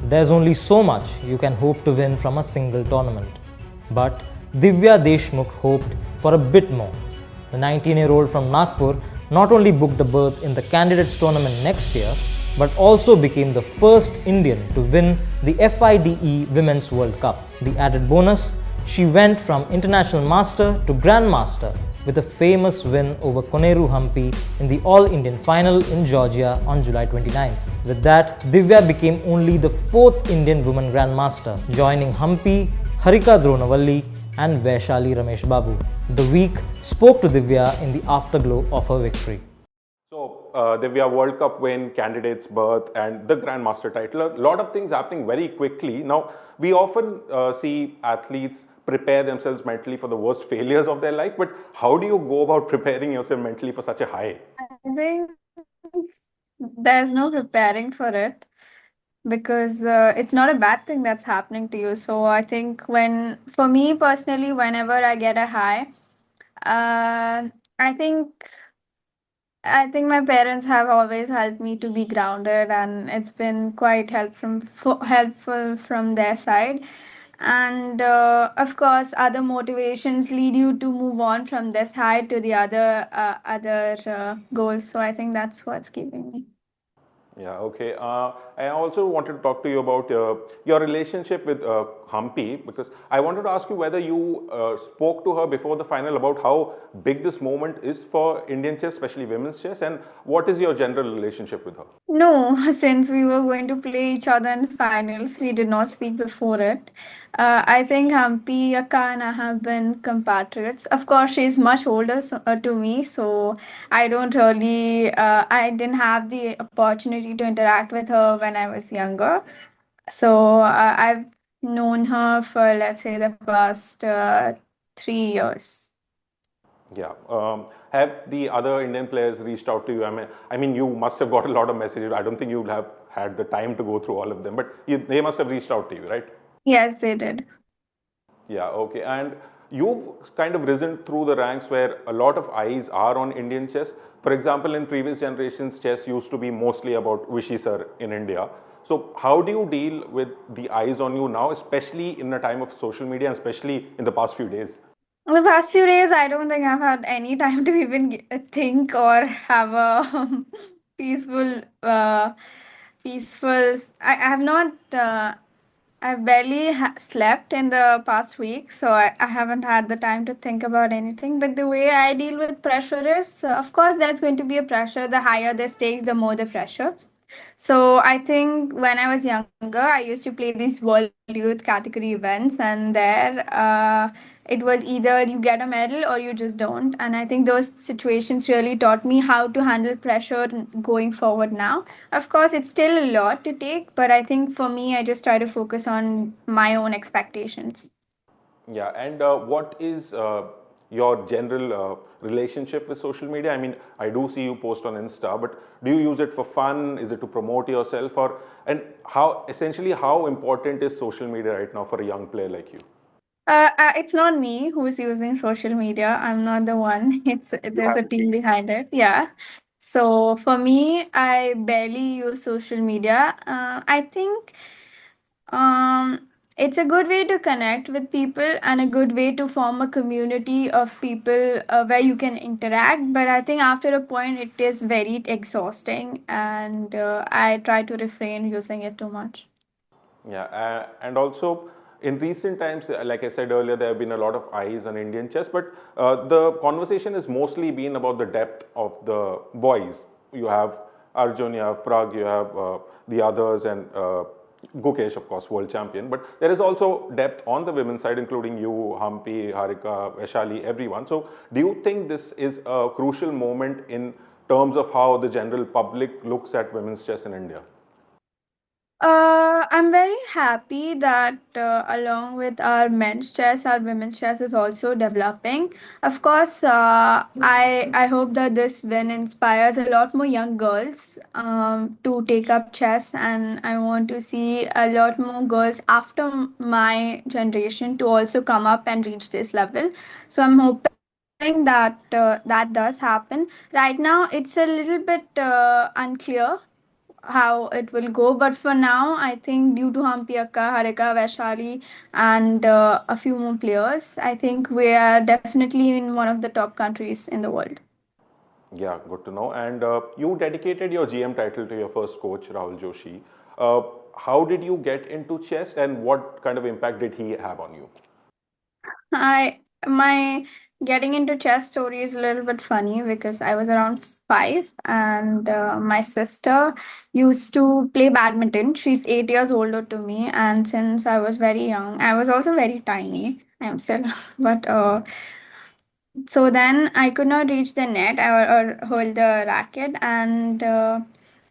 There's only so much you can hope to win from a single tournament. But Divya Deshmukh hoped for a bit more. The 19-year-old from Nagpur not only booked a berth in the candidates tournament next year, but also became the first Indian to win the FIDE Women's World Cup. The added bonus, she went from international master to grandmaster with a famous win over Koneru Humpy in the All-Indian final in Georgia on July 29. With that, Divya became only the fourth Indian woman grandmaster, joining Humpy, Harika Dronavalli and Vaishali Ramesh Babu. The Week spoke to Divya in the afterglow of her victory. So, Divya, World Cup win, candidates berth, and the Grandmaster title. A lot of things happening very quickly. Now, we often see athletes prepare themselves mentally for the worst failures of their life, but how do you go about preparing yourself mentally for such a high? I think there's no preparing for it because it's not a bad thing that's happening to you. So I think for me personally, whenever I get a high, uh, I think I think my parents have always helped me to be grounded, and it's been quite helpful from their side. And of course, other motivations lead you to move on from this high to the other goals. So I think that's what's keeping me. Yeah, okay. I also wanted to talk to you about your relationship with Humpy because I wanted to ask you whether you spoke to her before the final about how big this moment is for Indian chess, especially women's chess, and what is your general relationship with her? No, since we were going to play each other in finals, we did not speak before it. I think Hampi, Akka, and I have been compatriots. Of course, she's much older to me, so I didn't have the opportunity to interact with her when I was younger. So I've known her for, let's say, the past 3 years. Yeah. Have the other Indian players reached out to you? I mean, you must have got a lot of messages. I don't think you have had the time to go through all of them, but they must have reached out to you, right? Yes, they did. Yeah, okay. And you've kind of risen through the ranks where a lot of eyes are on Indian chess. For example, in previous generations, chess used to be mostly about Vishy sir in India. So, how do you deal with the eyes on you now, especially in a time of social media and especially in the past few days? The past few days, I don't think I've had any time to even think or have a peaceful, I have not. I've barely slept in the past week, so I haven't had the time to think about anything. But the way I deal with pressure is, of course, there's going to be a pressure. The higher the stakes, the more the pressure. So I think when I was younger, I used to play these World Youth category events, and there it was either you get a medal or you just don't. And I think those situations really taught me how to handle pressure going forward now. Of course, it's still a lot to take, but I think for me, I just try to focus on my own expectations. Yeah, and what is your general relationship with social media? I mean, I do see you post on Insta, but do you use it for fun? Is it to promote yourself, or and how important is social media right now for a young player like you? It's not me who's using social media. I'm not the one. You There's have a a team team. behind it. Yeah. So for me, I barely use social media. I think it's a good way to connect with people and a good way to form a community of people where you can interact. But I think after a point, it is very exhausting, and I try to refrain using it too much. Yeah, and also in recent times, like I said earlier, there have been a lot of eyes on Indian chess, but the conversation has mostly been about the depth of the boys. You have Arjun, you have Prag, you have the others, and Gukesh, of course, world champion. But there is also depth on the women's side, including you, Hampi, Harika, Vaishali, everyone. So, do you think this is a crucial moment in terms of how the general public looks at women's chess in India? I'm very happy that along with our men's chess, our women's chess is also developing. Of course, I hope that this win inspires a lot more young girls to take up chess, and I want to see a lot more girls after my generation to also come up and reach this level. So I'm hoping that that does happen. Right now, it's a little bit unclear how it will go. But for now, I think due to Hampi Akka, Harika, Vaishali, and a few more players, I think we are definitely in one of the top countries in the world. Yeah, good to know. And you dedicated your GM title to your first coach, Rahul Joshi. Uh, how did you get into chess, and what kind of impact did he have on you? I my getting into chess story is a little bit funny because I was around 5, and my sister used to play badminton. She's 8 years older to me, and since I was very young, I was also very tiny. I am still, but so then I could not reach the net, or hold the racket, and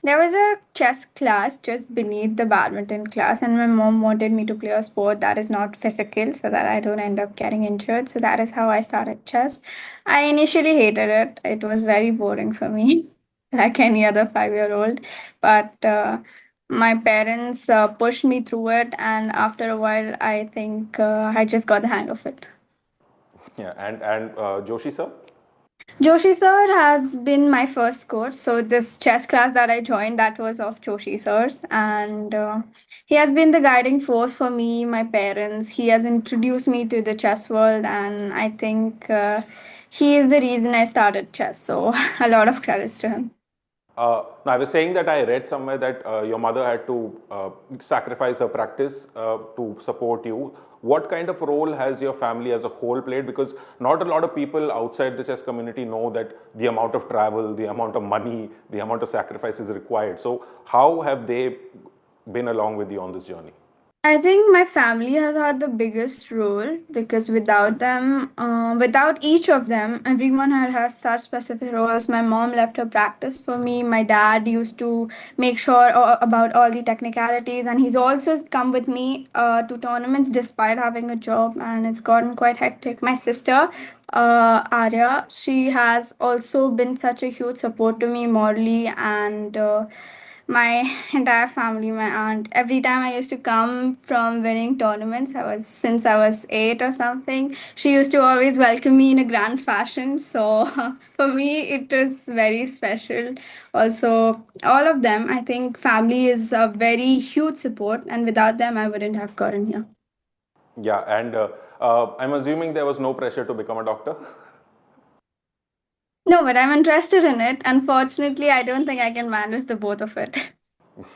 there was a chess class just beneath the badminton class, and my mom wanted me to play a sport that is not physical so that I don't end up getting injured. So that is how I started chess. I initially hated it. It was very boring for me, like any other 5-year old, but my parents pushed me through it, and after a while, I think I just got the hang of it. Yeah, and Joshi sir? Joshi sir has been my first coach. So this chess class that I joined, that was of Joshi sir's, and he has been the guiding force for me, my parents. He has introduced me to the chess world, and I think he is the reason I started chess. So a lot of credits to him. Now, I was saying that I read somewhere that your mother had to sacrifice her practice to support you. What kind of role has your family as a whole played? Because not a lot of people outside the chess community know that the amount of travel, the amount of money, the amount of sacrifice is required. So, how have they been along with you on this journey? I think my family has had the biggest role because without them, without each of them, everyone had has such specific roles. My mom left her practice for me. My dad used to make sure about all the technicalities, and he's also come with me to tournaments despite having a job, and it's gotten quite hectic. My sister, Arya, she has also been such a huge support to me morally, and my entire family, my aunt, every time I used to come from winning tournaments, I was since I was 8 or something, she used to always welcome me in a grand fashion. So for me it was very special. Also, all of them, I think family is a very huge support, and without them I wouldn't have gotten here. Yeah, and I'm assuming there was no pressure to become a doctor. No, but I'm interested in it. Unfortunately, I don't think I can manage the both of it.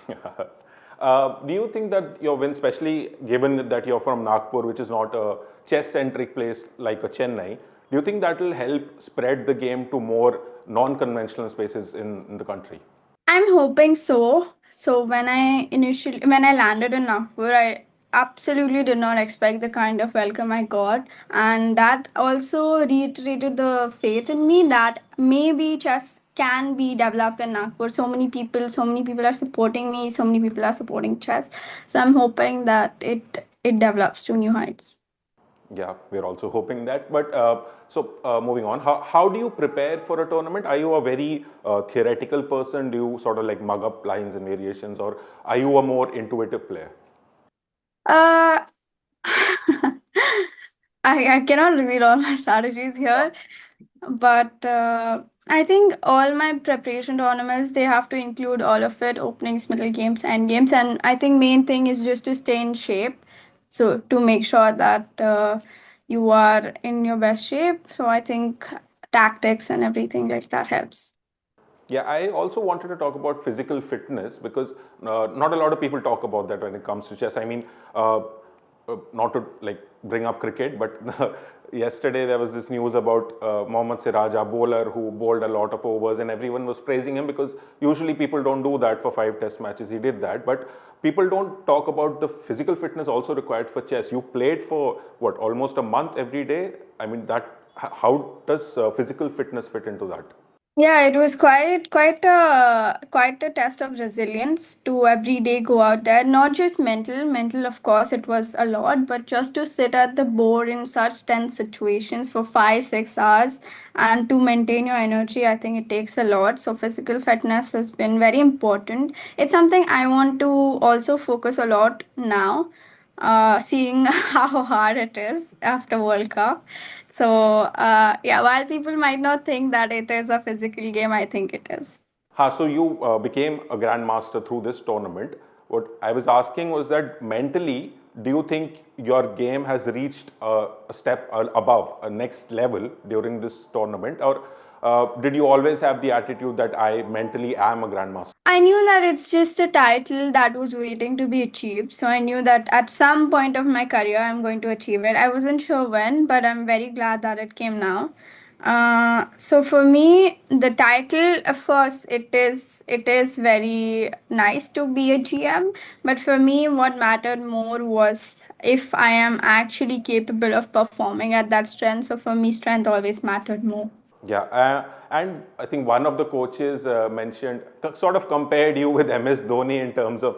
Do you think that your win, especially given that you're from Nagpur, which is not a chess-centric place like a Chennai, do you think that will help spread the game to more non-conventional spaces in the country? I'm hoping so. So when I landed in Nagpur, I absolutely did not expect the kind of welcome I got, and that also reiterated the faith in me that maybe chess can be developed in Nagpur. So many people are supporting me. So many people are supporting chess. So I'm hoping that it develops to new heights. Yeah, we're also hoping that. But moving on, how do you prepare for a tournament? Are you a very theoretical person? Do you sort of like mug up lines and variations, or are you a more intuitive player? Uh, I cannot reveal all my strategies here, but I think all my preparation tournaments, they have to include all of it: openings, middle games, end games, and I think main thing is just to stay in shape. So to make sure that you are in your best shape. So I think tactics and everything like that helps. Yeah, I also wanted to talk about physical fitness because not a lot of people talk about that when it comes to chess. I mean, not to like bring up cricket, but yesterday there was this news about Mohammad Siraj, a bowler who bowled a lot of overs, and everyone was praising him because usually people don't do that for 5 test matches. He did that, but people don't talk about the physical fitness also required for chess. You played for what, almost a month every day. I mean, how does physical fitness fit into that? Yeah, it was quite a test of resilience to every day go out there. Not just mental, mental of course it was a lot, but just to sit at the board in such tense situations for 5 6 hours and to maintain your energy, I think it takes a lot. So physical fitness has been very important. It's something I want to also focus a lot now, seeing how hard it is after World Cup. So, yeah, while people might not think that it is a physical game, I think it is. So you became a grandmaster through this tournament. What I was asking was that mentally, do you think your game has reached a step above, a next level during this tournament, or did you always have the attitude that I mentally am a grandmaster? I knew that it's just a title that was waiting to be achieved. So I knew that at some point of my career, I'm going to achieve it. I wasn't sure when, but I'm very glad that it came now. So for me, the title, of course, it is very nice to be a GM. But for me, what mattered more was if I am actually capable of performing at that strength. So for me, strength always mattered more. Yeah, and I think one of the coaches mentioned, sort of compared you with MS Dhoni in terms of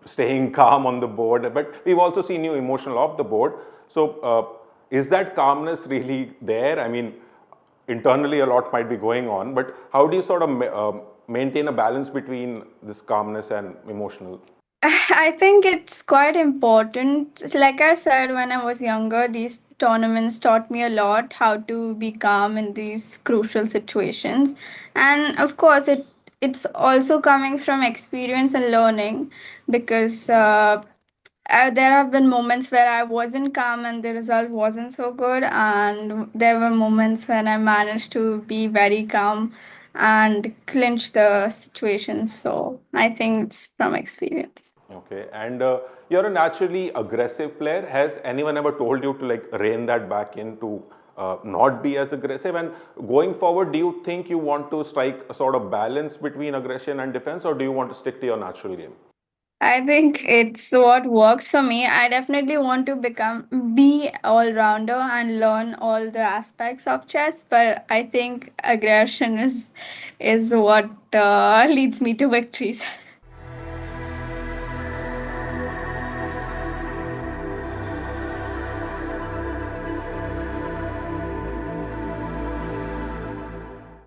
staying calm on the board, but we've also seen you emotional off the board. So, is that calmness really there? I mean, internally a lot might be going on, but how do you sort of maintain a balance between this calmness and emotional? I think it's quite important. Like I said, when I was younger, these tournaments taught me a lot how to be calm in these crucial situations. And of course, it's also coming from experience and learning because there have been moments where I wasn't calm and the result wasn't so good, and there were moments when I managed to be very calm and clinch the situation. So I think it's from experience. Okay, and you're a naturally aggressive player. Has anyone ever told you to like rein that back in to not be as aggressive? And going forward, do you think you want to strike a sort of balance between aggression and defense, or do you want to stick to your natural game? I think it's what works for me. I definitely want to be all rounder and learn all the aspects of chess, but I think aggression is what leads me to victories.